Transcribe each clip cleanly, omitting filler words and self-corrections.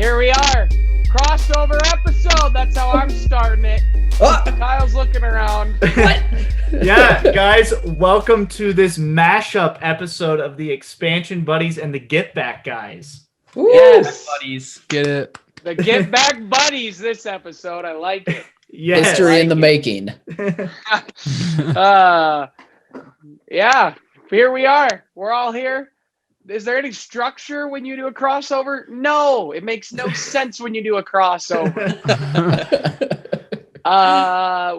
Here we are. Crossover episode. That's how I'm starting it. Kyle's looking around. What? Yeah, guys, welcome to this mashup episode of the Expansion Buddies and the Get Back Guys. Woo. Yes. Buddies. Get it? The Get Back Buddies this episode. I like it. Yes. History in the making. Yeah, here we are. We're all here. Is there any structure when you do a crossover? No, it makes no sense when you do a crossover.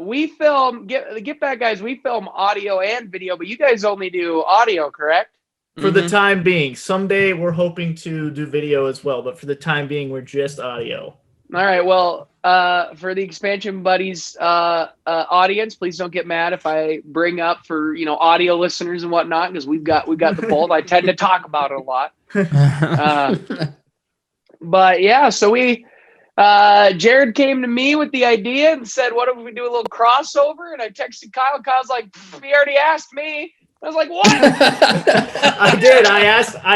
We film Get Back Guys. We film audio and video, but you guys only do audio, correct? For the time being. Someday we're hoping to do video as well, but for the time being, we're just audio. All right. Well, for the Expansion Buddies audience, please don't get mad if I bring up for audio listeners and whatnot, because we've got the bold. I tend to talk about it a lot. But yeah, so Jared came to me with the idea and said, "What if we do a little crossover?" And I texted Kyle. Kyle's like, "He already asked me." I was like, "What?" I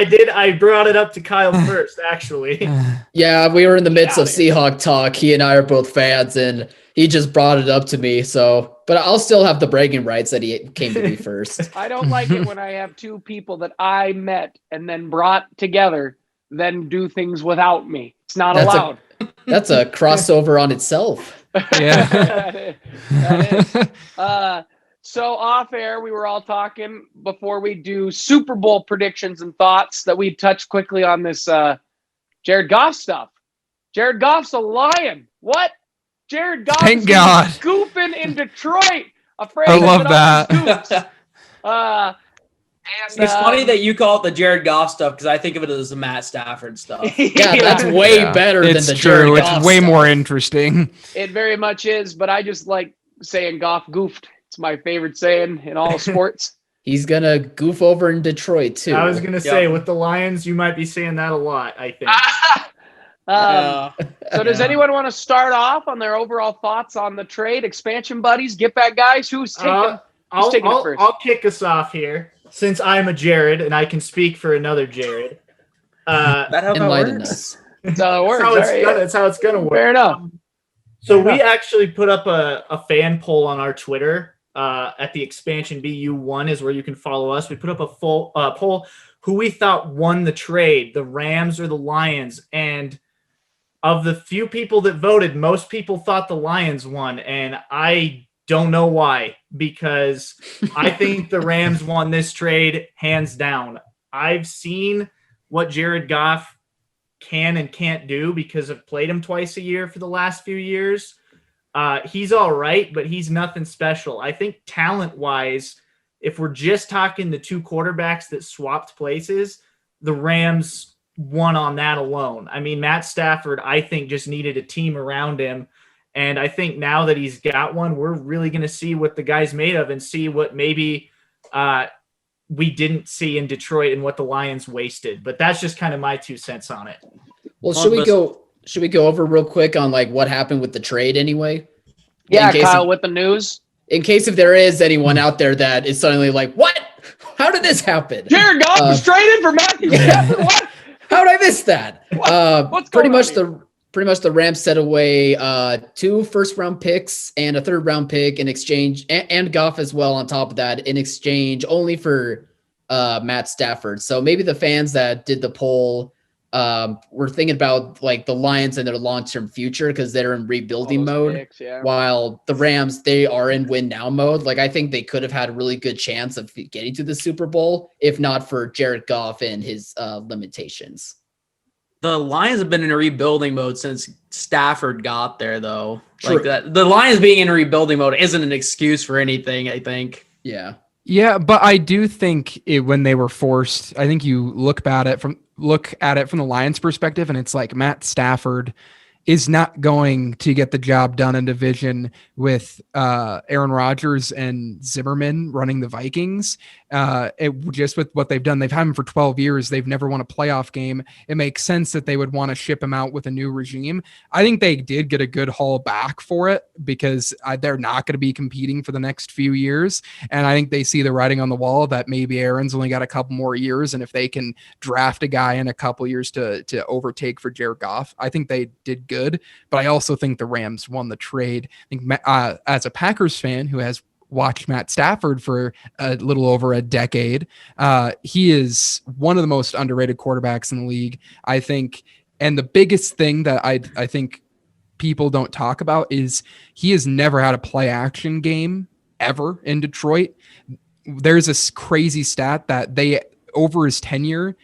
did. I brought it up to Kyle first, actually. Yeah, we were in the midst of Seahawk talk. He and I are both fans, and he just brought it up to me. So, but I'll still have the bragging rights that he came to me first. I don't like it when I have two people that I met and then brought together, then do things without me. It's not allowed. That's a crossover on itself. Yeah. that is. So off air, we were all talking before we do Super Bowl predictions and thoughts that we touch quickly on this Jared Goff stuff. Jared Goff's a Lion. What? Jared Goff Thank is God. goofing in Detroit. Afraid I to love get that. off his goofs. It's funny that you call it the Jared Goff stuff because I think of it as the Matt Stafford stuff. Yeah, that's way better than It's the true. Jared Goff It's way stuff. more interesting. It very much is, but I just like saying Goff goofed. It's my favorite saying in all sports. He's gonna goof over in Detroit too. I was going to say, with the Lions, you might be saying that a lot, I think. So does anyone want to start off on their overall thoughts on the trade? Expansion Buddies, Get Back Guys, who's taking taking it first? I'll kick us off here, since I'm a Jared and I can speak for another Jared. That how that Enlighten works? us. That's how it works. That's how it's gonna work. Fair enough. So we actually put up a fan poll on our Twitter at the Expansion BU1 is where you can follow us. We put up a full poll who we thought won the trade, the Rams or the Lions. And of the few people that voted, most people thought the Lions won. And I don't know why, because I think the Rams won this trade hands down. I've seen what Jared Goff can and can't do because I've played him twice a year for the last few years. He's all right, but he's nothing special. I think talent-wise, if we're just talking the two quarterbacks that swapped places, the Rams won on that alone. I mean, Matt Stafford, I think, just needed a team around him. And I think now that he's got one, we're really going to see what the guy's made of and see what maybe we didn't see in Detroit and what the Lions wasted. But that's just kind of my 2 cents on it. Well, should we go over real quick on like what happened with the trade anyway? Yeah, Kyle, with the news. In case if there is anyone out there that is suddenly like, what? How did this happen? Jared Goff was traded for Matthew Stafford. What? How did I miss that? What's pretty going much on pretty much the Rams set away 2 first-round picks and a third-round pick in exchange, and Goff as well on top of that, in exchange only for Matt Stafford. So maybe the fans that did the poll were thinking about like the Lions and their long-term future because they're in rebuilding mode, picks, yeah. while the Rams, they are in win-now mode. Like I think they could have had a really good chance of getting to the Super Bowl if not for Jared Goff and his limitations. The Lions have been in a rebuilding mode since Stafford got there, though. True. Like that, the Lions being in rebuilding mode isn't an excuse for anything, I think. Yeah. Yeah, but I do think when they were forced, I think you look at it from the Lions' perspective, and it's like Matt Stafford is not going to get the job done in division with Aaron Rodgers and Zimmerman running the Vikings. Just with what they've done, they've had him for 12 years. They've never won a playoff game. It makes sense that they would want to ship him out with a new regime. I think they did get a good haul back for it because they're not going to be competing for the next few years. And I think they see the writing on the wall that maybe Aaron's only got a couple more years. And if they can draft a guy in a couple years to overtake for Jared Goff, I think they did good. But I also think the Rams won the trade. I think as a Packers fan who has watched Matt Stafford for a little over a decade, he is one of the most underrated quarterbacks in the league, I think. And the biggest thing that I think people don't talk about is he has never had a play action game ever in Detroit. There's this crazy stat that they, over his tenure,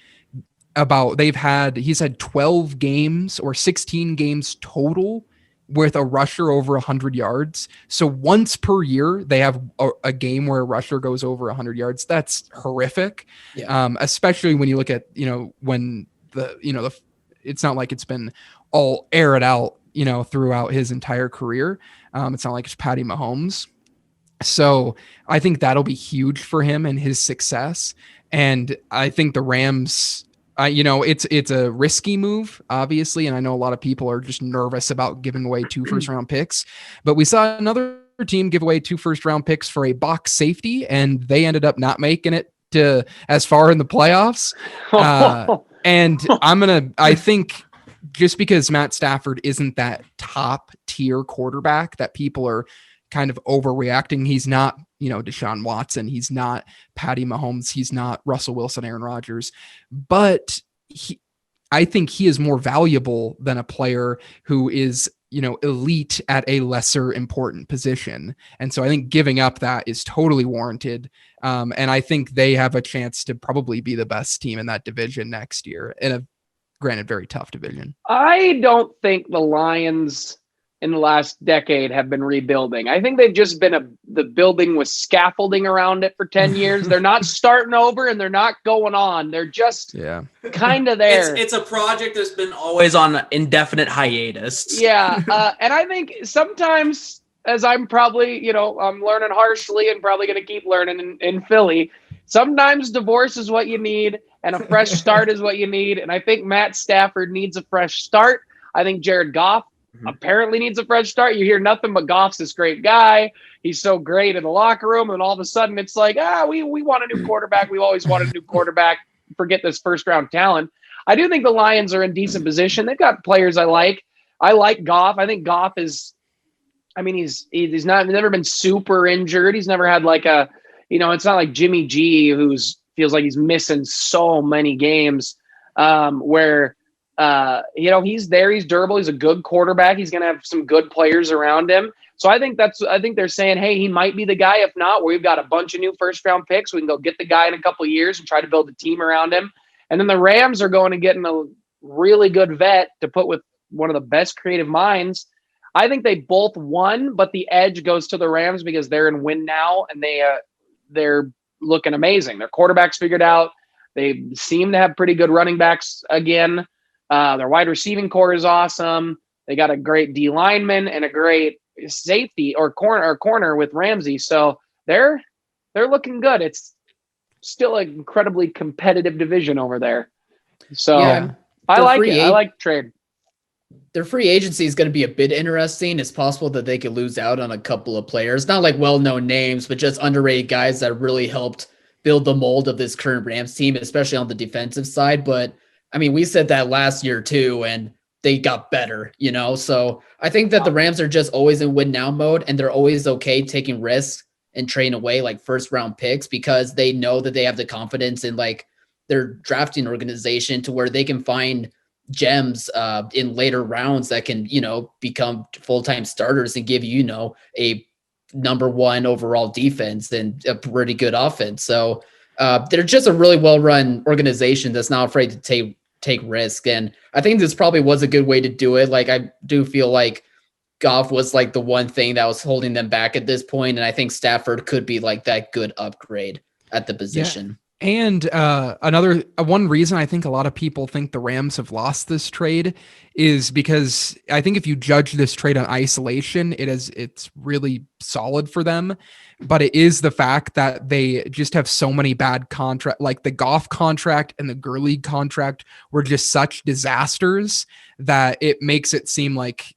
he's had 12 games or 16 games total with a rusher over 100 yards. So once per year, they have a game where a rusher goes over 100 yards. That's horrific. Yeah. Especially when you look at, when it's not like it's been all aired out, throughout his entire career. It's not like it's Patty Mahomes. So I think that'll be huge for him and his success. And I think the Rams, it's a risky move, obviously, and I know a lot of people are just nervous about giving away 2 first-round picks, but we saw another team give away 2 first-round picks for a box safety, and they ended up not making it to as far in the playoffs. And I think just because Matt Stafford isn't that top-tier quarterback that people are kind of overreacting, he's not, Deshaun Watson, he's not Patty Mahomes, he's not Russell Wilson, Aaron Rodgers, but I think he is more valuable than a player who is, elite at a lesser important position. And so I think giving up that is totally warranted. And I think they have a chance to probably be the best team in that division next year, in a granted very tough division. I don't think the Lions in the last decade have been rebuilding. I think they've just been the building with scaffolding around it for 10 years. They're not starting over and they're not going on. They're just kind of there. It's a project that's been always on indefinite hiatus. Yeah. And I think sometimes, as I'm probably, I'm learning harshly and probably going to keep learning in Philly, sometimes divorce is what you need and a fresh start is what you need. And I think Matt Stafford needs a fresh start. I think Jared Goff apparently needs a fresh start. You hear nothing but Goff's this great guy. He's so great in the locker room. And all of a sudden it's like, we want a new quarterback. We've always wanted a new quarterback. Forget this first round talent. I do think the Lions are in decent position. They've got players I like. I like Goff. I think Goff is, he's never been super injured. He's never had like it's not like Jimmy G, feels like he's missing so many games where, he's there. He's durable. He's a good quarterback. He's going to have some good players around him. So I think they're saying, hey, he might be the guy. If not, we've got a bunch of new first round picks. We can go get the guy in a couple of years and try to build a team around him. And then the Rams are going to get a really good vet to put with one of the best creative minds. I think they both won, but the edge goes to the Rams because they're in win now and they're looking amazing. Their quarterback's figured out. They seem to have pretty good running backs again. Their wide receiving core is awesome. They got a great D lineman and a great safety or corner with Ramsey. So they're looking good. It's still an incredibly competitive division over there. So I like it. I like trade. Their free agency is going to be a bit interesting. It's possible that they could lose out on a couple of players, not like well-known names, but just underrated guys that really helped build the mold of this current Rams team, especially on the defensive side. But we said that last year too, and they got better, So I think that the Rams are just always in win now mode, and they're always okay taking risks and trading away like first round picks because they know that they have the confidence in like their drafting organization to where they can find gems in later rounds that can, become full-time starters and give a number 1 overall defense and a pretty good offense. So they're just a really well-run organization that's not afraid to take risk. And I think this probably was a good way to do it. Like, I do feel like Goff was like the one thing that was holding them back at this point. And I think Stafford could be like that good upgrade at the position. And one reason I think a lot of people think the Rams have lost this trade is because I think if you judge this trade on isolation, it's really solid for them. But it is the fact that they just have so many bad contract, like the Goff contract and the Gurley contract were just such disasters that it makes it seem like,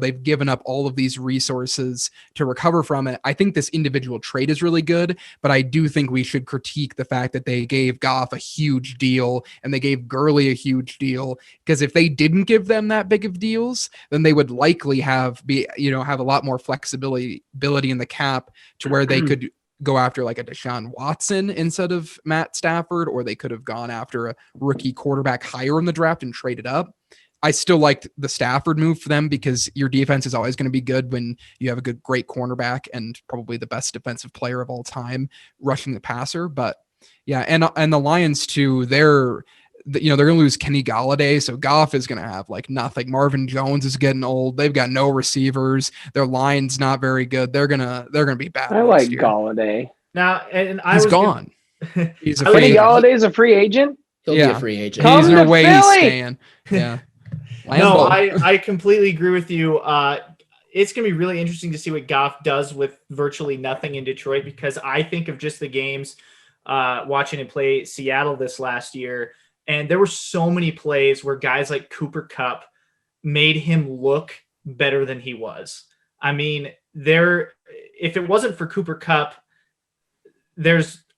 they've given up all of these resources to recover from it. I think this individual trade is really good, but I do think we should critique the fact that they gave Goff a huge deal and they gave Gurley a huge deal, because if they didn't give them that big of deals, then they would likely have a lot more flexibility in the cap to where they could go after like a Deshaun Watson instead of Matt Stafford, or they could have gone after a rookie quarterback higher in the draft and traded up. I still liked the Stafford move for them because your defense is always going to be good when you have a great cornerback and probably the best defensive player of all time rushing the passer. But yeah, and the Lions too, they're going to lose Kenny Galladay, so Goff is going to have like nothing. Marvin Jones is getting old. They've got no receivers. Their line's not very good. They're gonna be bad. I like Galladay. Now, and He's gone. He's a Kenny Galladay's a free agent. He'll be a free agent. Come He's to away. Philly! Staying. Yeah. No, I completely agree with you. It's going to be really interesting to see what Goff does with virtually nothing in Detroit, because I think of just the games watching him play Seattle this last year, and there were so many plays where guys like Cooper Kupp made him look better than he was. I mean, if it wasn't for Cooper Kupp,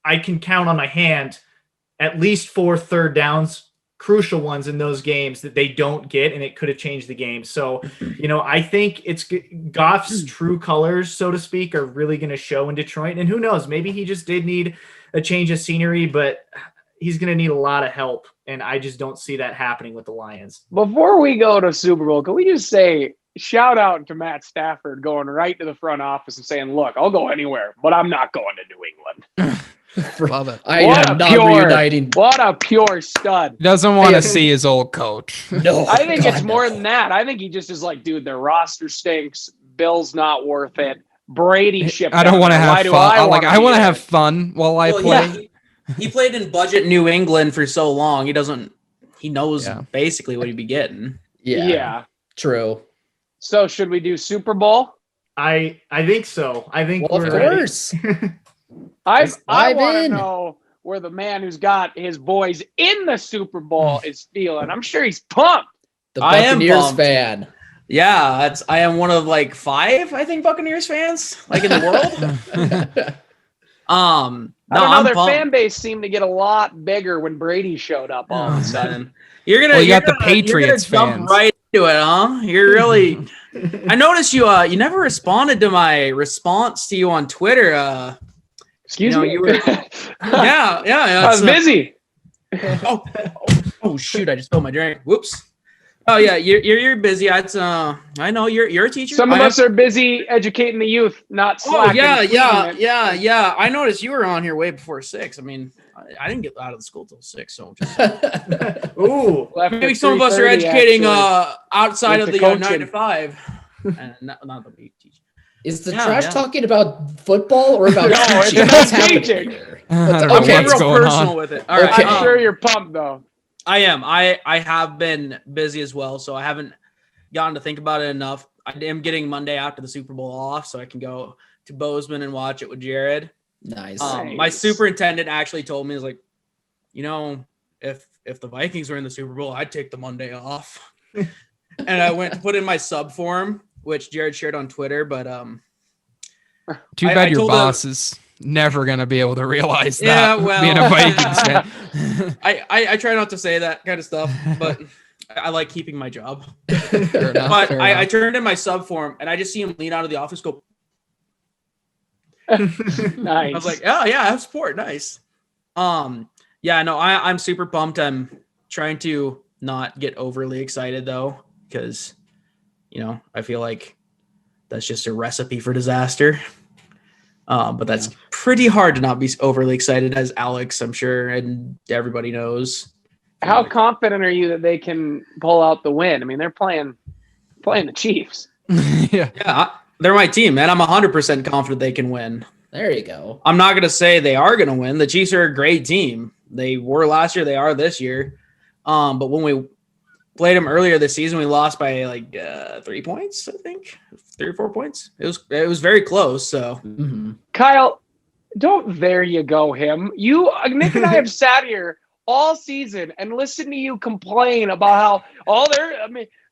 I can count on my hand at least 4 third downs, crucial ones in those games that they don't get, and it could have changed the game. So, I think it's Goff's true colors, so to speak, are really going to show in Detroit. And who knows, maybe he just did need a change of scenery, but he's going to need a lot of help. And I just don't see that happening with the Lions. Before we go to Super Bowl, can we just say shout out to Matt Stafford going right to the front office and saying, look, I'll go anywhere, but I'm not going to New England. Love it. I am not reuniting. What a pure stud. He doesn't want to see his old coach. No, I think it's more than that. I think he just is like, dude, their roster stinks. Bill's not worth it. Brady shipped. I don't want to have fun. I want to have fun while I play. Yeah, he played in budget New England for so long. He knows basically what he'd be getting. Yeah. True. So should we do Super Bowl? I think so. I think of course. I want to in. know where the man who's got his boys in the Super Bowl is feeling. I'm sure he's pumped. The I am Buccaneers pumped. fan. Yeah, I am one of like 5, I think, Buccaneers fans like in the world. I don't know. Their fan base seemed to get a lot bigger when Brady showed up all of a sudden. You got the Patriots fans. Jump right into it, huh? You're really. I noticed you. You never responded to my response to you on Twitter. Excuse me. You were. Yeah. I was busy. Oh shoot! I just spilled my drink. Whoops. Oh yeah, you're busy. I know you're a teacher. Some of us are busy educating the youth, not slacking. Oh yeah. I noticed you were on here way before 6. I mean, I didn't get out of the school till 6, so just ooh. Maybe some of us are educating outside of the 9 to 5, and not that we teach. Is the trash talking about football or about teaching? It's about teaching. Okay, real personal with it. All right. I'm sure you're pumped though. I am. I have been busy as well, so I haven't gotten to think about it enough. I am getting Monday after the Super Bowl off, so I can go to Bozeman and watch it with Jared. Nice. My superintendent actually told me, he's like, if the Vikings were in the Super Bowl, I'd take the Monday off. And I went to put in my sub form, which Jared shared on Twitter, but too bad your boss is never gonna be able to realize that. Well, being a Vikings fan. I try not to say that kind of stuff, but I like keeping my job. Fair enough, but I turned in my sub form and I just see him lean out of the office, go. Nice. I was like, oh yeah, I have support. Nice. Yeah, no, I'm super pumped. I'm trying to not get overly excited though, because I feel like that's just a recipe for disaster. But that's pretty hard to not be overly excited, as Alex, I'm sure, and everybody knows. How confident are you that they can pull out the win? I mean, they're playing the Chiefs. Yeah, they're my team, man. I'm 100% confident they can win. There you go. I'm not going to say they are going to win. The Chiefs are a great team. They were last year. They are this year. But when we played them earlier this season, we lost by like 3 points, I think. 3 or 4 points. It was very close. So Kyle, don't there you go him. Nick and I have sat here all season and listened to you complain about how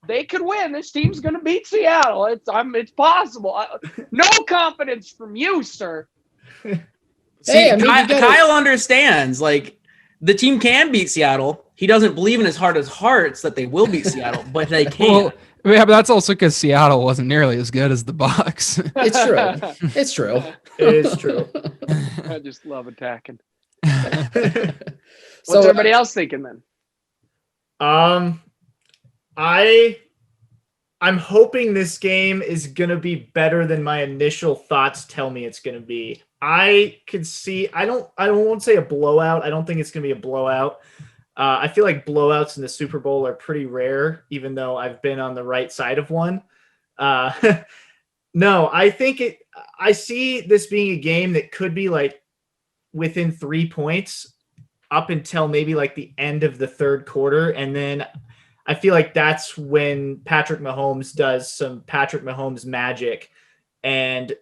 they could win. This team's going to beat Seattle. It's possible. No confidence from you, sir. See, Kyle understands. Like, the team can beat Seattle. He doesn't believe in his heart of hearts that they will beat Seattle, but they can. Well, yeah, but that's also because Seattle wasn't nearly as good as the Bucks. It's true. It's true. It is true. I just love attacking. So, What's everybody else thinking then? I'm hoping this game is gonna be better than my initial thoughts tell me it's gonna be. I could see. I won't say a blowout. I don't think it's gonna be a blowout. I feel like blowouts in the Super Bowl are pretty rare, even though I've been on the right side of one. No, I see this being a game that could be like within 3 points up until maybe like the end of the third quarter. And then I feel like that's when Patrick Mahomes does some Patrick Mahomes magic and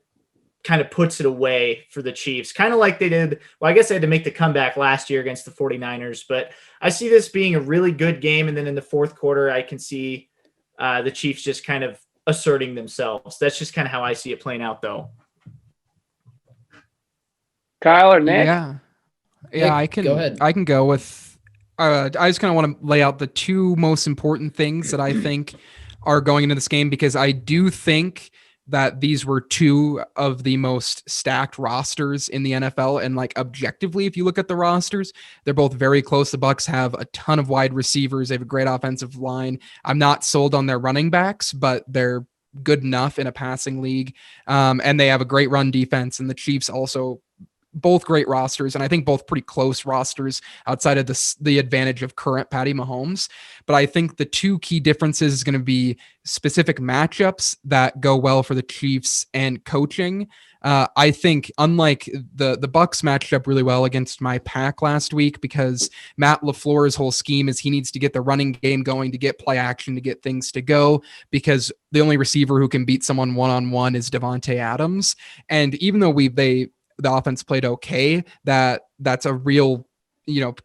kind of puts it away for the Chiefs, kind of like they did. Well, I guess they had to make the comeback last year against the 49ers, but I see this being a really good game. And then in the fourth quarter, I can see the Chiefs just kind of asserting themselves. That's just kind of how I see it playing out, though. Kyle or Nick? Yeah, Nick, I can go ahead. I can go with. I just kind of want to lay out the two most important things that I think are going into this game, because I do think that these were two of the most stacked rosters in the NFL. And like objectively, if you look at the rosters, they're both very close. The Bucks have a ton of wide receivers. They have a great offensive line. I'm not sold on their running backs, but they're good enough in a passing league. And they have a great run defense. And the Chiefs also both great rosters, and I think both pretty close rosters outside of the advantage of current Patty Mahomes. But I think the two key differences is going to be specific matchups that go well for the Chiefs and coaching. I think unlike the Bucks matched up really well against my Pack last week, because Matt LaFleur's whole scheme is he needs to get the running game going, to get play action, to get things to go, because the only receiver who can beat someone one-on-one is Devontae Adams. And even though the offense played okay, that's a real,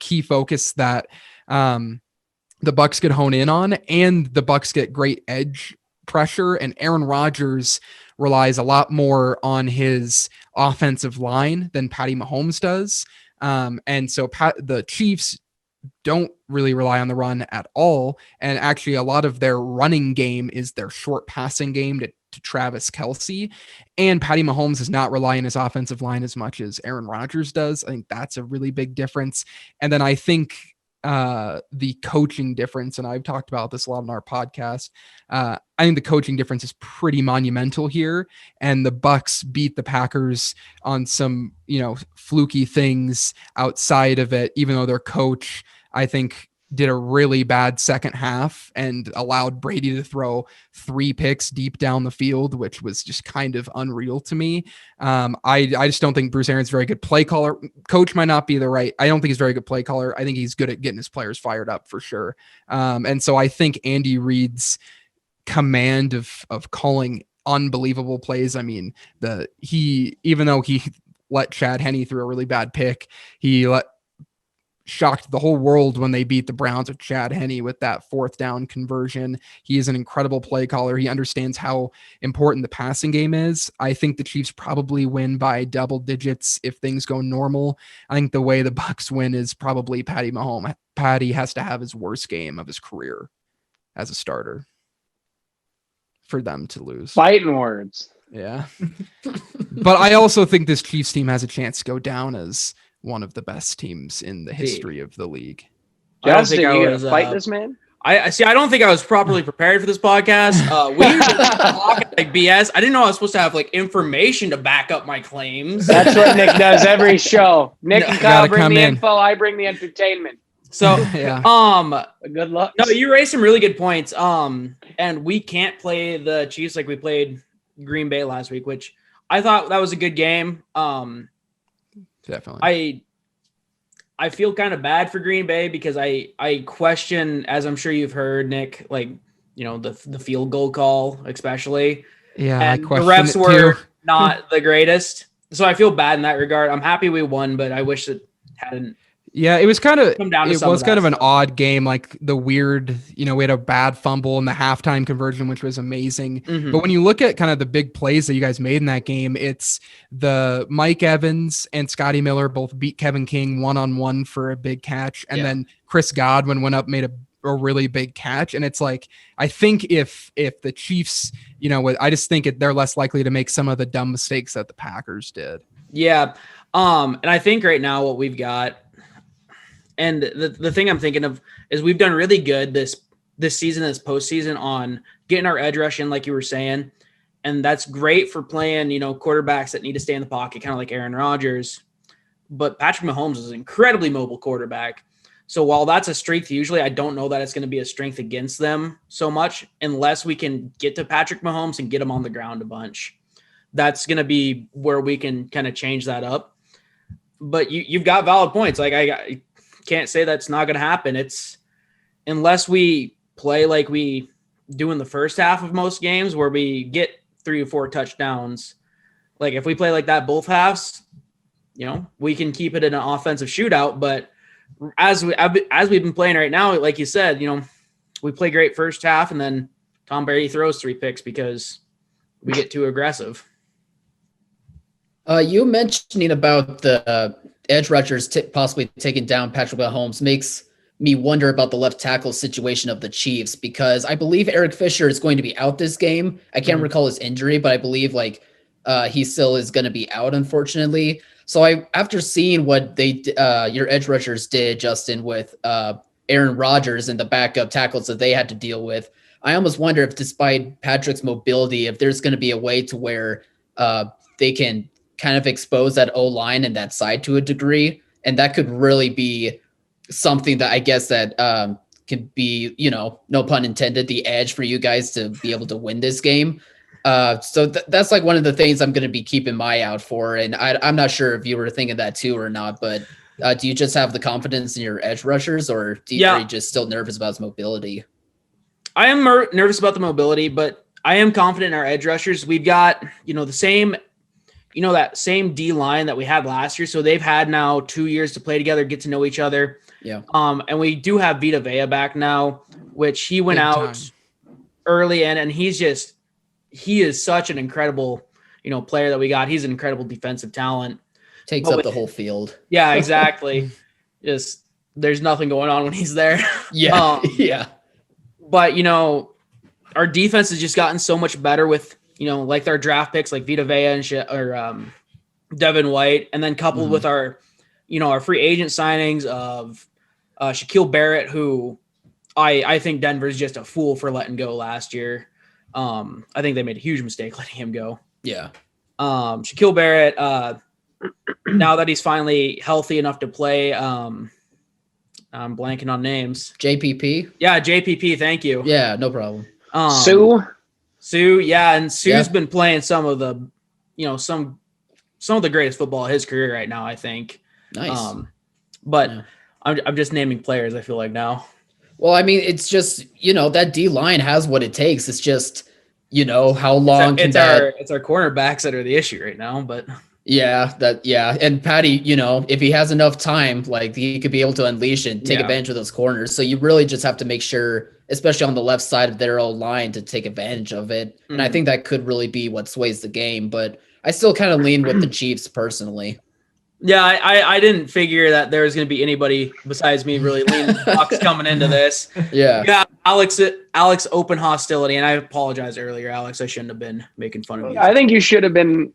key focus that the Bucks could hone in on, and the Bucks get great edge pressure, and Aaron Rodgers relies a lot more on his offensive line than Patty Mahomes does. And so the Chiefs don't really rely on the run at all. And actually a lot of their running game is their short passing game to Travis Kelce, and Patty Mahomes does not rely on his offensive line as much as Aaron Rodgers does. I think that's a really big difference. And then I think the coaching difference, and I've talked about this a lot on our podcast, I think the coaching difference is pretty monumental here, and the Bucks beat the Packers on some, fluky things outside of it, even though their coach, I think, did a really bad second half and allowed Brady to throw 3 picks deep down the field, which was just kind of unreal to me. I just don't think Bruce Arians is a very good play caller. Coach might not be I don't think he's a very good play caller. I think he's good at getting his players fired up for sure. And so I think Andy Reid's command of calling unbelievable plays. I mean, even though he let Chad Henne through a really bad pick, he shocked the whole world when they beat the Browns with Chad Henne with that 4th down conversion. He is an incredible play caller. He understands how important the passing game is. I think the Chiefs probably win by double digits if things go normal. I think the way the Bucks win is probably Patty Mahomes. Patty has to have his worst game of his career as a starter for them to lose. Fighting words. Yeah. But I also think this Chiefs team has a chance to go down as one of the best teams in the history of the league. Justin, you gonna fight this man? I see. I don't think I was properly prepared for this podcast. We usually talk like BS. I didn't know I was supposed to have like information to back up my claims. That's what Nick does every show. Nick and Kyle bring the in. info. I bring the entertainment. So, Yeah. Good luck. No, you raised some really good points. And we can't play the Chiefs like we played Green Bay last week, which I thought that was a good game. Definitely. I feel kind of bad for Green Bay because I question, as I'm sure you've heard, Nick, like, the field goal call, especially. Yeah, And I the question refs it were too. not the greatest. So I feel bad in that regard. I'm happy we won, but I wish it hadn't. Yeah, it was kind of Come down to it some was of kind that of an stuff. odd game, like the weird, we had a bad fumble in the halftime conversion, which was amazing. Mhm. But when you look at kind of the big plays that you guys made in that game, it's the Mike Evans and Scotty Miller both beat Kevin King one-on-one for a big catch, and Yeah. then Chris Godwin went up, made a really big catch. And it's like, I think if the Chiefs, I just think they're less likely to make some of the dumb mistakes that the Packers did. Yeah. And I think right now what we've got, and the thing I'm thinking of is we've done really good this season, this postseason, on getting our edge rush in, like you were saying. And that's great for playing, quarterbacks that need to stay in the pocket, kind of like Aaron Rodgers. But Patrick Mahomes is an incredibly mobile quarterback. So while that's a strength, usually I don't know that it's going to be a strength against them so much unless we can get to Patrick Mahomes and get him on the ground a bunch. That's going to be where we can kind of change that up. But you've got valid points. Like I can't say that's not going to happen. It's unless we play like we do in the first half of most games where we get 3 or 4 touchdowns. Like if we play like that both halves, we can keep it in an offensive shootout. But as we've been playing right now, like you said, we play great first half and then Tom Brady throws 3 picks because we get too aggressive. You mentioning about the edge rushers possibly taking down Patrick Mahomes makes me wonder about the left tackle situation of the Chiefs, because I believe Eric Fisher is going to be out this game. I can't recall his injury, but I believe he still is going to be out, unfortunately. So after seeing what your edge rushers did, Justin, with Aaron Rodgers and the backup tackles that they had to deal with, I almost wonder if, despite Patrick's mobility, if there's going to be a way to where they can kind of expose that O-line and that side to a degree. And that could really be something that I guess that could be, no pun intended, the edge for you guys to be able to win this game. So that's like one of the things I'm going to be keeping my eye out for. And I'm not sure if you were thinking that too or not, but do you just have the confidence in your edge rushers, or are you just still nervous about his mobility? I am nervous about the mobility, but I am confident in our edge rushers. We've got, the same, that same D line that we had last year. So they've had now 2 years to play together, get to know each other. Yeah. And we do have Vita Vea back now, which he went out early and he is such an incredible, player that we got. He's an incredible defensive talent. Takes up the whole field. Yeah, exactly. Just there's nothing going on when he's there. Yeah. Yeah. But, our defense has just gotten so much better with, like our draft picks like Vita Vea and Devin White, and then coupled with our, our free agent signings of Shaquille Barrett, who I think Denver's just a fool for letting go last year. I think they made a huge mistake letting him go. Yeah. Shaquille Barrett, now that he's finally healthy enough to play, I'm blanking on names. JPP? Yeah, JPP, thank you. Yeah, no problem. Sue, yeah, and Sue's been playing some of the, some of the greatest football of his career right now, I think. Nice. But yeah. I'm just naming players, I feel like now. Well, I mean, it's just, that D line has what it takes. It's just, how long it's our cornerbacks that are the issue right now, but yeah. And Patty, if he has enough time, like, he could be able to unleash and take advantage of those corners. So you really just have to make sure, especially on the left side of their old line, to take advantage of it. And I think that could really be what sways the game, but I still kind of lean with the Chiefs personally. Yeah, I didn't figure that there was going to be anybody besides me really leaning the Bucs coming into this. Yeah. Alex open hostility, and I apologize earlier, Alex. I shouldn't have been making fun of you. I think you should have been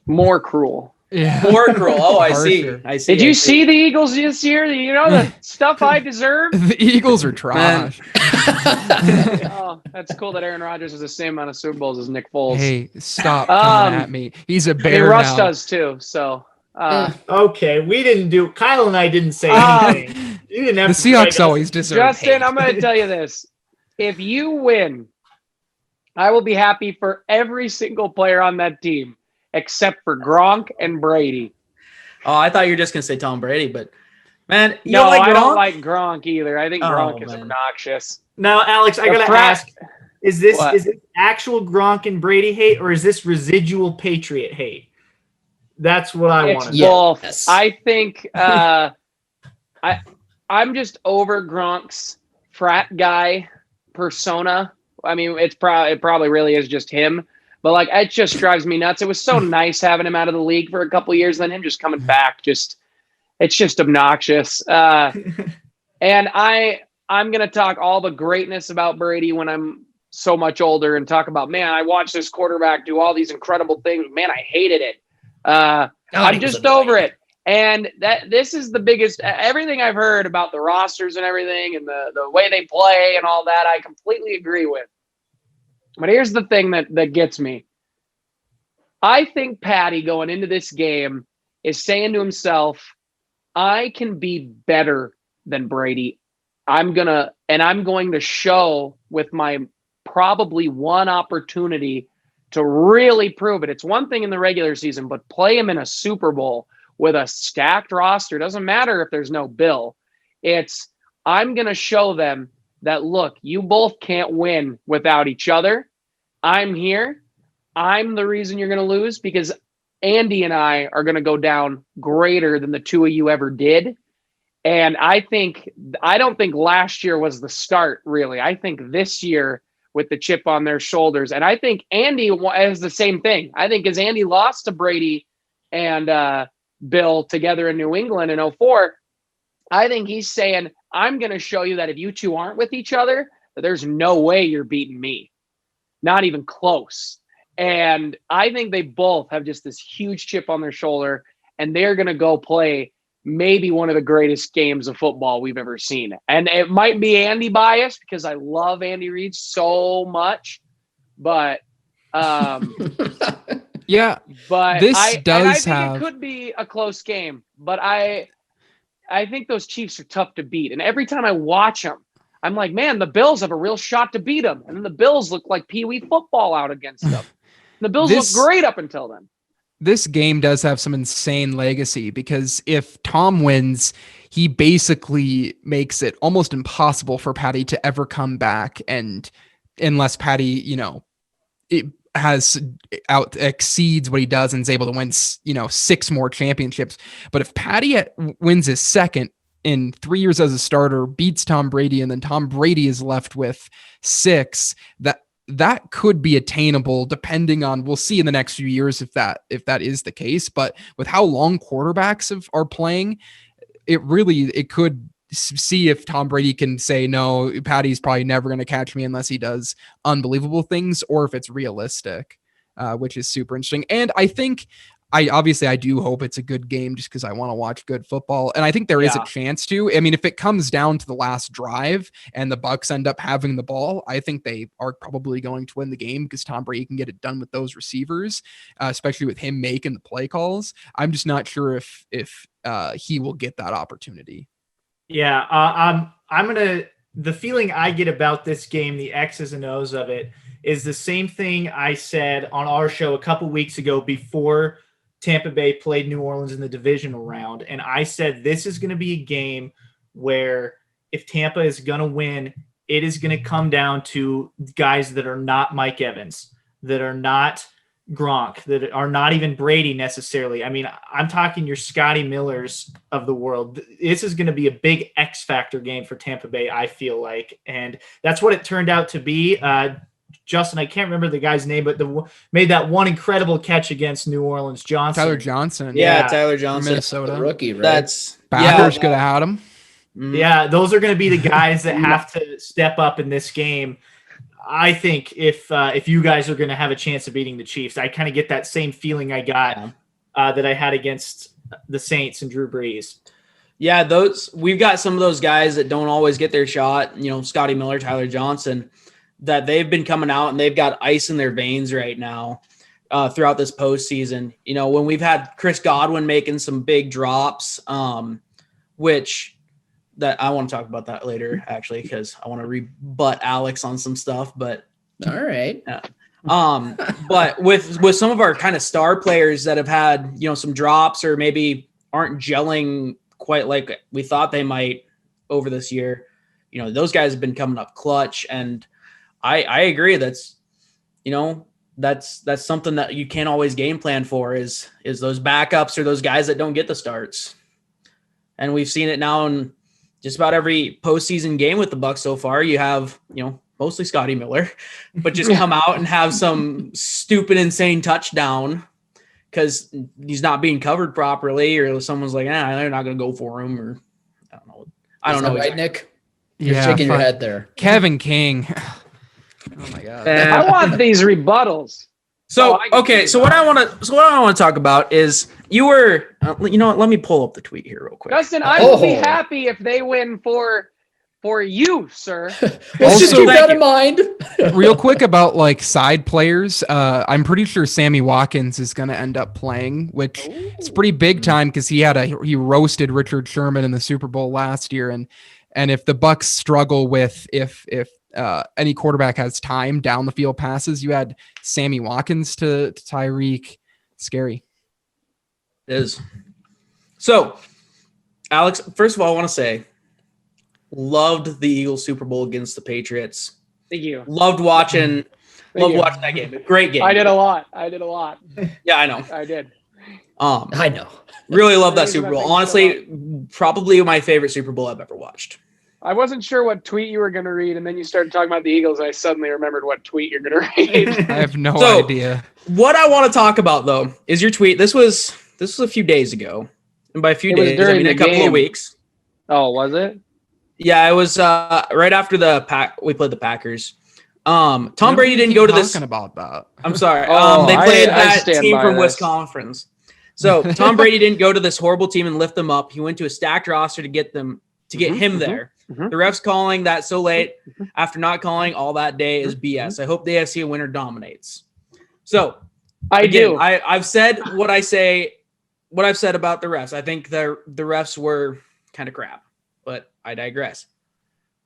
more cruel. Yeah. More cruel. Oh, I see. Did you see the Eagles this year? The stuff I deserve? The Eagles are trash. Oh, that's cool that Aaron Rodgers has the same amount of Super Bowls as Nick Foles. Hey, stop coming at me. He's a bear Russ now. does too, so... okay, Kyle and I didn't say anything. You didn't have the Seahawks always deserve Justin, hate. I'm going to tell you this. If you win, I will be happy for every single player on that team. except for Gronk and Brady. Oh, I thought you were just gonna say Tom Brady, but man, you No, don't like I don't Gronk? like Gronk either. I think Oh, Gronk is man. obnoxious. Now, Alex, I The gotta frat- ask: is this What? actual Gronk and Brady hate, or is this residual Patriot hate? That's what I It's want to Yeah. know. both. Yes. I think I'm just over Gronk's frat guy persona. I mean, it probably really is just him, but like it just drives me nuts. It was so nice having him out of the league for a couple of years, then him just coming back. It's just obnoxious. And I'm gonna talk all the greatness about Brady when I'm so much older and talk about, man, I watched this quarterback do all these incredible things. Man, I hated it. I'm just over it. And this is the biggest, everything I've heard about the rosters and everything and the way they play and all that, I completely agree with. But here's the thing that gets me. I think Patty going into this game is saying to himself, I can be better than Brady. I'm going to show with my probably one opportunity to really prove it. It's one thing in the regular season, but play him in a Super Bowl with a stacked roster. Doesn't matter if there's no Bill. I'm going to show them that, look, you both can't win without each other. I'm here. I'm the reason you're going to lose because Andy and I are going to go down greater than the two of you ever did. And I don't think last year was the start, really. I think this year with the chip on their shoulders. And I think Andy has the same thing. I think as Andy lost to Brady and Bill together in New England in 2004, I think he's saying, I'm going to show you that if you two aren't with each other, that there's no way you're beating me. Not even close. And I think they both have just this huge chip on their shoulder, and they're going to go play maybe one of the greatest games of football we've ever seen. And it might be Andy biased because I love Andy Reid so much, but Yeah, but This I does think have- it could be a close game, but I think those Chiefs are tough to beat. And every time I watch them, I'm like, man, the Bills have a real shot to beat them. And then the Bills look like Pee-wee football out against them. The Bills This- look great up until then. this game does have some insane legacy because if Tom wins, he basically makes it almost impossible for Patty to ever come back. And unless Patty, it exceeds what he does and is able to win, 6 more championships. But if Patty wins his second in 3 years as a starter, beats Tom Brady, and then Tom Brady is left with 6, that could be attainable depending on, we'll see in the next few years if that is the case. But with how long quarterbacks are playing, it could see if Tom Brady can say, no, Patty's probably never going to catch me unless he does unbelievable things, or if it's realistic, which is super interesting. And I think I do hope it's a good game just because I want to watch good football. And I think there is a Yeah. chance to. I mean, if it comes down to the last drive and the Bucs end up having the ball, I think they are probably going to win the game because Tom Brady can get it done with those receivers, especially with him making the play calls. I'm just not sure if he will get that opportunity. Yeah, the feeling I get about this game, the X's and O's of it, is the same thing I said on our show a couple weeks ago before Tampa Bay played New Orleans in the divisional round. And I said, this is going to be a game where if Tampa is going to win, it is going to come down to guys that are not Mike Evans, that are not Gronk, that are not even Brady necessarily. I mean, I'm talking your Scotty Millers of the world. This is going to be a big X factor game for Tampa Bay, I feel like. And that's what it turned out to be. Justin, I can't remember the guy's name, but made that one incredible catch against New Orleans. Tyler Johnson. Yeah. Tyler Johnson. Minnesota. The rookie, right? That's Packers yeah. could have had him. Yeah, those are going to be the guys that have to step up in this game. I think if you guys are going to have a chance of beating the Chiefs, I kind of get that same feeling I got that I had against the Saints and Drew Brees. Yeah, we've got some of those guys that don't always get their shot. Scotty Miller, Tyler Johnson, that they've been coming out and they've got ice in their veins right now throughout this postseason. When we've had Chris Godwin making some big drops, which that I want to talk about that later, actually, because I want to rebut Alex on some stuff. But All right. But with some of our kind of star players that have had, you know, some drops or maybe aren't gelling quite like we thought they might over this year, you know, those guys have been coming up clutch. And I agree. That's, you know, that's something that you can't always game plan for is those backups or those guys that don't get the starts. And we've seen it now in just about every postseason game with the Bucs so far. You have, you know, mostly Scotty Miller, but just come out and have some stupid, insane touchdown because he's not being covered properly, or someone's like, they're not going to go for him, or I don't know. I don't know. Right, Nick? You're Yeah, shaking your head there. Kevin King. Oh my god. I want these rebuttals. So I can okay, see so what I want to talk about is you were, you know what? Let me pull up the tweet here real quick. Dustin, I will be Oh. happy if they win for you, sir. Let's just Also- keep Thank that in you. mind. Real quick about like side players, I'm pretty sure Sammy Watkins is going to end up playing, which is pretty big time because he roasted Richard Sherman in the Super Bowl last year, and if the Bucs struggle with if any quarterback has time down the field passes, you had Sammy Watkins to Tyreek. Scary. It is. So, Alex, first of all, I want to say, loved the Eagles Super Bowl against the Patriots. Thank you. Loved watching you. watching that game. Great game. I did a lot. Yeah, I know. I did. I know. Really love that Thanks, Super man. Bowl. Thanks so Honestly, probably my favorite Super Bowl I've ever watched. I wasn't sure what tweet you were going to read, and then you started talking about the Eagles. I suddenly remembered what tweet you're going to read. I have no So- idea. What I want to talk about though is your tweet. This was a few days ago, and by a few It was days, I during mean the a couple game. of weeks. Oh, was it? Yeah, it was right after we played the Packers. Tom Why do Brady we didn't keep go to this. talking about that. I'm sorry. Oh, They I played that stand team by from this. Wisconsin. So Tom Brady didn't go to this horrible team and lift them up. He went to a stacked roster to get him there. mhm. The refs calling that so late after not calling all that day is BS. I hope the AFC winner dominates. So I again, do. I've said what I've said about the refs. I think the refs were kind of crap, but I digress.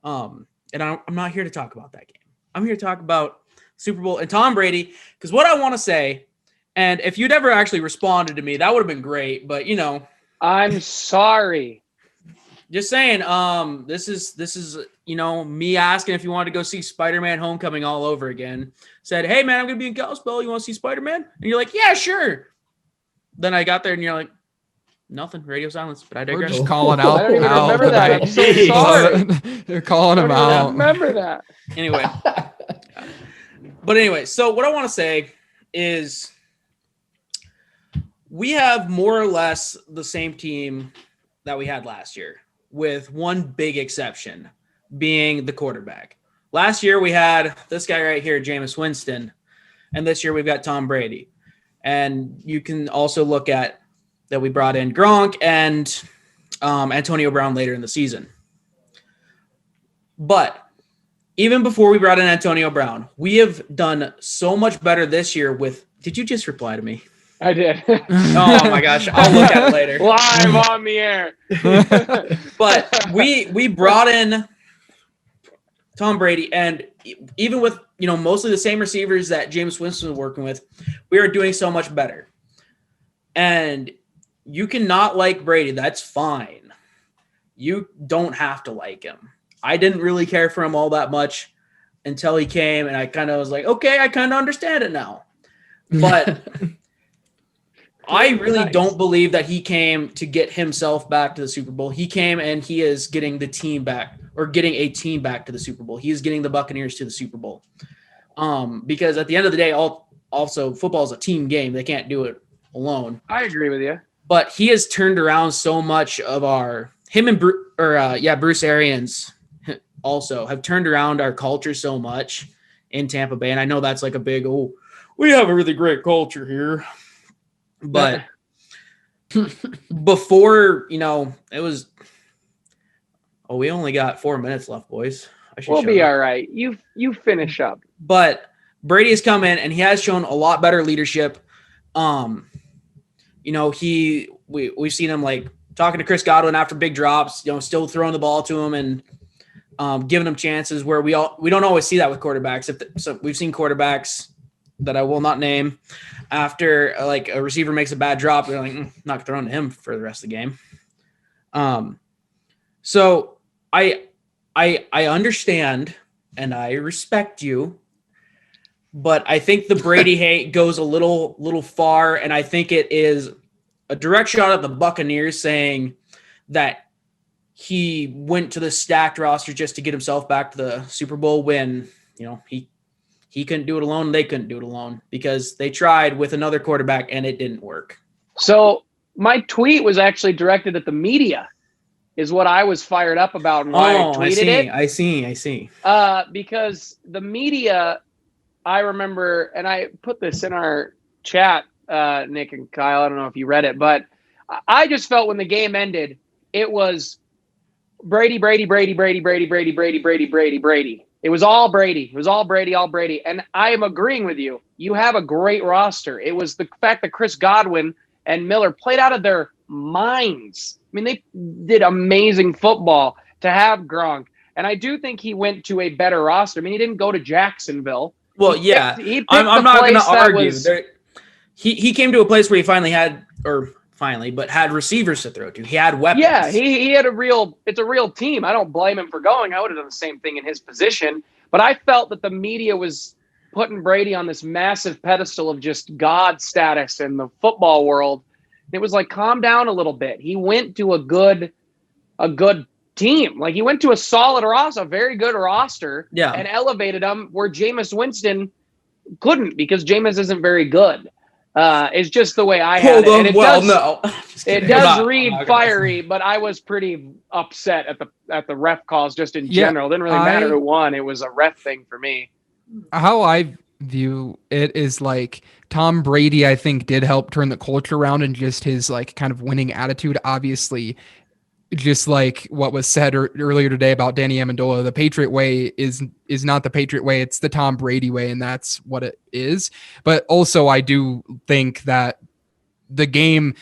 And I'm not here to talk about that game. I'm here to talk about Super Bowl and Tom Brady, because what I want to say, and if you'd ever actually responded to me, that would have been great. But you know, I'm sorry. just saying, this is you know, me asking if you wanted to go see Spider-Man Homecoming all over again. Said, hey man, I'm gonna be in Kalispell. You want to see Spider-Man? And you're like, yeah, sure. Then I got there and you're like, nothing, radio silence. But I We're digress. just calling I out. don't even Al remember that. I'm so Jeez. sorry. They're calling I him don't even out. remember that. Anyway. But anyway, so what I want to say is we have more or less the same team that we had last year, with one big exception being the quarterback. Last year we had this guy right here, Jameis Winston, and this year we've got Tom Brady. And you can also look at that we brought in Gronk and Antonio Brown later in the season. But even before we brought in Antonio Brown, we have done so much better this year with – did you just reply to me? I did. Oh, my gosh. I'll look at it later. Live on the air. But we brought in Tom Brady, and even with, you know, mostly the same receivers that Jameis Winston was working with, we are doing so much better. And you cannot like Brady. That's fine. You don't have to like him. I didn't really care for him all that much until he came, and I kind of was like, okay, I kind of understand it now. But I really don't believe that he came to get himself back to the Super Bowl. He came and he is getting the team back, or getting a team back to the Super Bowl. He is getting the Buccaneers to the Super Bowl. Because at the end of the day, also football is a team game. They can't do it alone. I agree with you. But he has turned around so much of Bruce Arians also have turned around our culture so much in Tampa Bay. And I know that's like a big, we have a really great culture here. But before, you know, it was, we only got 4 minutes left, boys. We'll be all right. You finish up. But Brady has come in and he has shown a lot better leadership. You know, we've seen him like talking to Chris Godwin after big drops, you know, still throwing the ball to him and giving him chances where we don't always see that with quarterbacks. So we've seen quarterbacks that I will not name after like a receiver makes a bad drop. They're like, not throwing to him for the rest of the game. So I understand and I respect you, but I think the Brady hate goes a little far, and I think it is a direct shot at the Buccaneers saying that he went to the stacked roster just to get himself back to the Super Bowl when, he couldn't do it alone. They couldn't do it alone because they tried with another quarterback and it didn't work. So my tweet was actually directed at the media, is what I was fired up about and why I tweeted it. I see. Because the media, I remember, and I put this in our chat, Nick and Kyle, I don't know if you read it, but I just felt when the game ended, it was Brady. It was all Brady. All Brady. And I am agreeing with you. You have a great roster. It was the fact that Chris Godwin and Miller played out of their minds. I mean, they did amazing football to have Gronk. And I do think he went to a better roster. I mean, he didn't go to Jacksonville. Well, I'm not going to argue. He came to a place where he had receivers to throw to. He had weapons. Yeah, he had it's a real team. I don't blame him for going. I would have done the same thing in his position. But I felt that the media was putting Brady on this massive pedestal of just God status in the football world. It was like, calm down a little bit. He went to a good team. Like, he went to a solid roster, a very good roster, and elevated them where Jameis Winston couldn't, because Jameis isn't very good. It's just the way I had it. It does read fiery, but I was pretty upset at the ref calls just in general. It didn't really matter who won. It was a ref thing for me. How I view it is like Tom Brady, I think, did help turn the culture around, and just his like kind of winning attitude. Obviously, just like what was said earlier today about Danny Amendola, the Patriot way is not the Patriot way. It's the Tom Brady way, and that's what it is. But also, I do think that the game,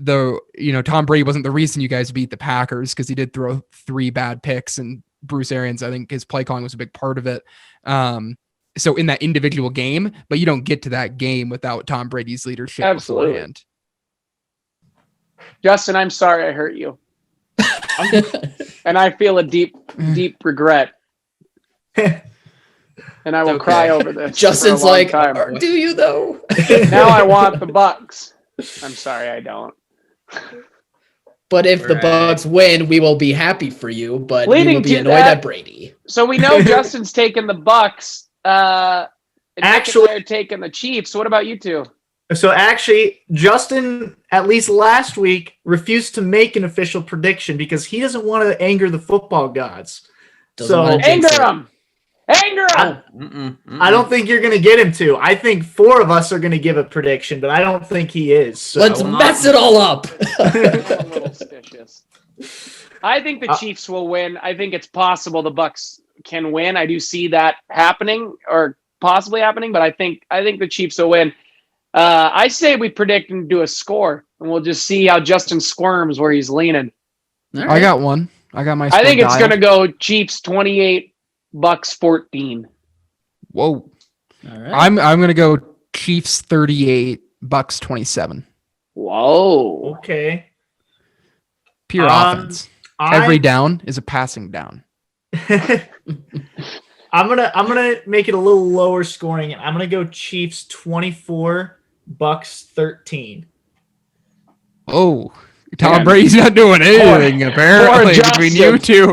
Tom Brady wasn't the reason you guys beat the Packers, because he did throw 3 bad picks, and Bruce Arians, I think his play calling was a big part of it. So in that individual game, but you don't get to that game without Tom Brady's leadership beforehand. Justin, I'm sorry I hurt you. And I feel a deep regret. And I will cry over this. Justin's like, do you though? Now I want the Bucks. I'm sorry, I don't. But if the Bucks win, we will be happy for you, but we will be annoyed at Brady. So we know Justin's taking the Bucks. Actually, they're taking the Chiefs. What about you two? So actually, Justin, at least last week, refused to make an official prediction because he doesn't want to anger the football gods. Anger him! I don't think you're going to get him to. I think 4 of us are going to give a prediction, but I don't think he is. So. Let's mess it all up. I'm a little suspicious. I think the Chiefs will win. I think it's possible the Bucks can win. I do see that happening, or possibly happening, but I think the Chiefs will win. I say we predict and do a score, and we'll just see how Justin squirms where he's leaning. Right. I got one. I got my. I think it's going to go Chiefs 28, Bucks 14. Whoa! All right. I'm going to go Chiefs 38, Bucks 27. Whoa! Okay. Pure offense. Every down is a passing down. I'm gonna make it a little lower scoring. I'm gonna go Chiefs 24, Bucks 13. Oh, Tom Brady's not doing anything apparently between you two.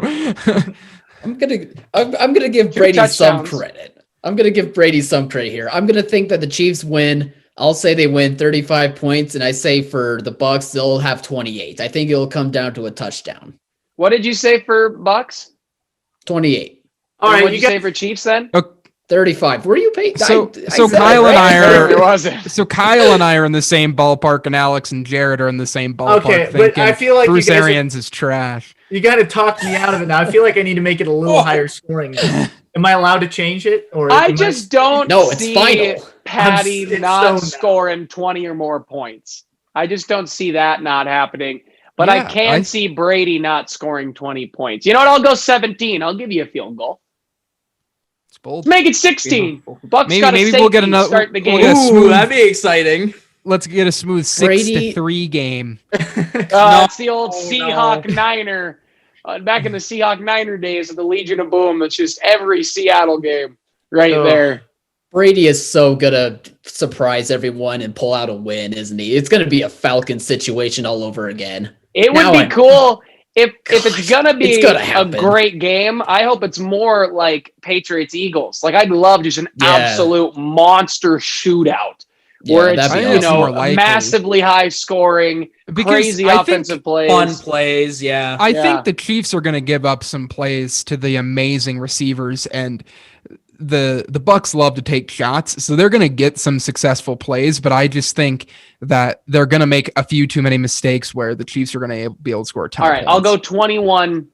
I'm gonna give Brady some credit. I'm gonna give Brady some credit here. I'm gonna think that the Chiefs win. I'll say they win 35 points, and I say for the Bucks they'll have 28. I think it'll come down to a touchdown. What did you say for Bucks? 28. All right, what did you say for Chiefs then? 35. Were you paid? So Kyle and I are in the same ballpark, and Alex and Jared are in the same ballpark. Okay, but I feel like Bruce Arians is trash. You got to talk me out of it now. I feel like I need to make it a little higher scoring. Am I allowed to change it? Or I just don't see final. Patty not scoring 20 or more points. I just don't see that not happening. But I can see Brady not scoring 20 points. You know what? I'll go 17. I'll give you a field goal. bold. Make it 16. Bucks Maybe- got a maybe safety we'll get another- start the we'll game. get a Ooh, smooth- that'd be exciting. Let's get a smooth 6-3 game. It's the old No. Seahawk Niner. Back in the Seahawk Niner days of the Legion of Boom, it's just every Seattle game right Ugh. there. Brady is so gonna surprise everyone and pull out a win, isn't he? It's gonna be a Falcon situation all over again. It would Now be I'm- cool if it's gonna be It's gonna a happen. great game. I hope it's more like Patriots Eagles. Like I'd love just an Yeah. absolute monster shootout where Yeah, it's that'd be awesome. More you know likely. massively high scoring, Because crazy I think- offensive plays. Fun plays, yeah. I Yeah. think the Chiefs are going to give up some plays to the amazing receivers, and the Bucks love to take shots, so they're going to get some successful plays. But I just think that they're going to make a few too many mistakes where the Chiefs are going to be able to score a ton. All of right, I'll go points. 21-33.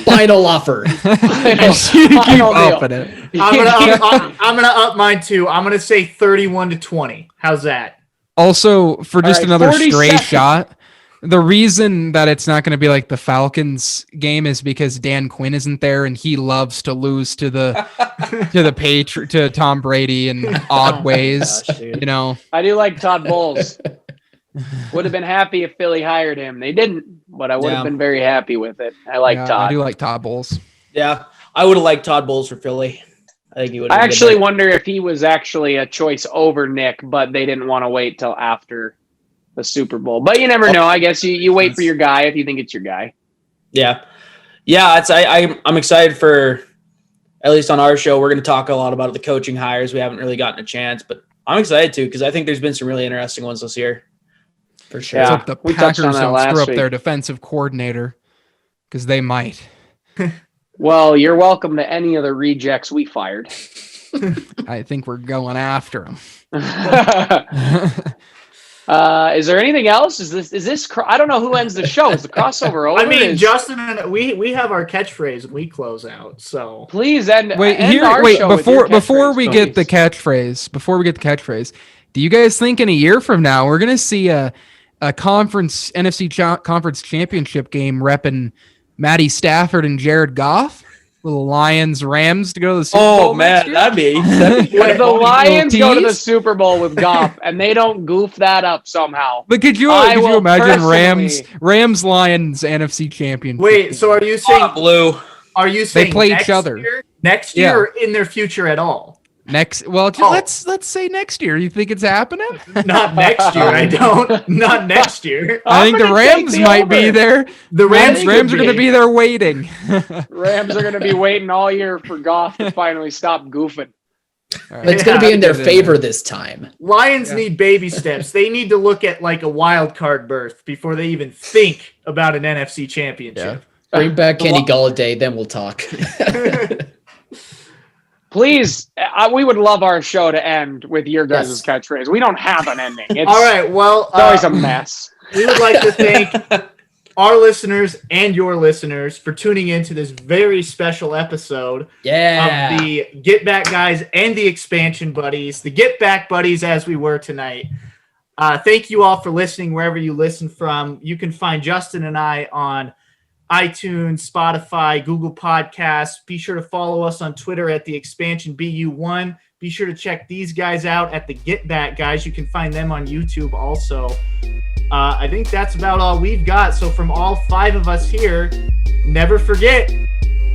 Final offer. You keep Final deal. upping it. I'm gonna up mine too. I'm gonna say 31-20. How's that? Also, for just right, another 40 stray seconds. shot, the reason that it's not going to be like the Falcons game is because Dan Quinn isn't there, and he loves to lose to the to Tom Brady in odd ways. Gosh, dude. You know, I do like Todd Bowles. Would have been happy if Philly hired him. They didn't, but I would Yeah. have been very happy with it. I like Yeah, I Todd. do like Todd Bowles. Yeah, I would have liked Todd Bowles for Philly. I think he would. I actually wonder if he was actually a choice over Nick, but they didn't want to wait till after the Super Bowl. But you never know. I guess you wait for your guy if you think it's your guy. Yeah. It's I'm excited for, at least on our show, we're going to talk a lot about the coaching hires. We haven't really gotten a chance, but I'm excited too because I think there's been some really interesting ones this year. For sure. Yeah. Let's hope the we touched on Packers that don't last screw up week. their defensive coordinator because they might. Well, you're welcome to any of the rejects we fired. I think we're going after them. Is there anything else? Is this? I don't know who ends the show. Is the crossover over? I mean, Is- Justin and we have our catchphrase and we close out. So please end. Wait, end our show with your before catchphrase, we get the please. catchphrase, do you guys think in a year from now we're gonna see a conference conference championship game repping Matty Stafford and Jared Goff, little Lions Rams to go to the Super Bowl? Oh next man, year? that'd be If the Lions go to the tease? Super Bowl with Goff and they don't goof that up somehow, But could you I will imagine personally- Rams Lions NFC championship? wait, so are you saying blue. play each next other. year? Next Yeah. year or in their future at all? Next, well, Oh. let's say next year. You think it's happening? Not next year. I don't. Not next year. I I'm think the gonna take Rams the might over. be there. The Rams Rams are going to be there waiting. Rams are going to be waiting all year for Goff to finally stop goofing. But it's going to be in their favor this time. Lions Yeah. need baby steps. They need to look at like a wild card berth before they even think about an NFC championship. Bring back Kenny Galladay, then we'll talk. Please, we would love our show to end with your guys' Yes. catchphrase. We don't have an ending. It's All right. Well, always a mess. we would like to thank our listeners and your listeners for tuning in to this very special episode Yeah. of the Get Back Guys and the Expansion Buddies, the Get Back Buddies as we were tonight. Thank you all for listening wherever you listen from. You can find Justin and I on iTunes, Spotify, Google Podcasts. Be sure to follow us on Twitter at the Expansion BU1. Be sure to check these guys out at the Get Back Guys. You can find them on YouTube also. I think that's about all we've got. So from all five of us here, never forget.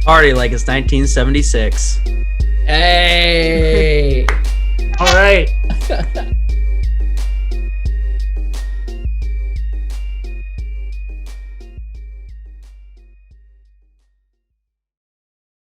Party like it's 1976. Hey. All right.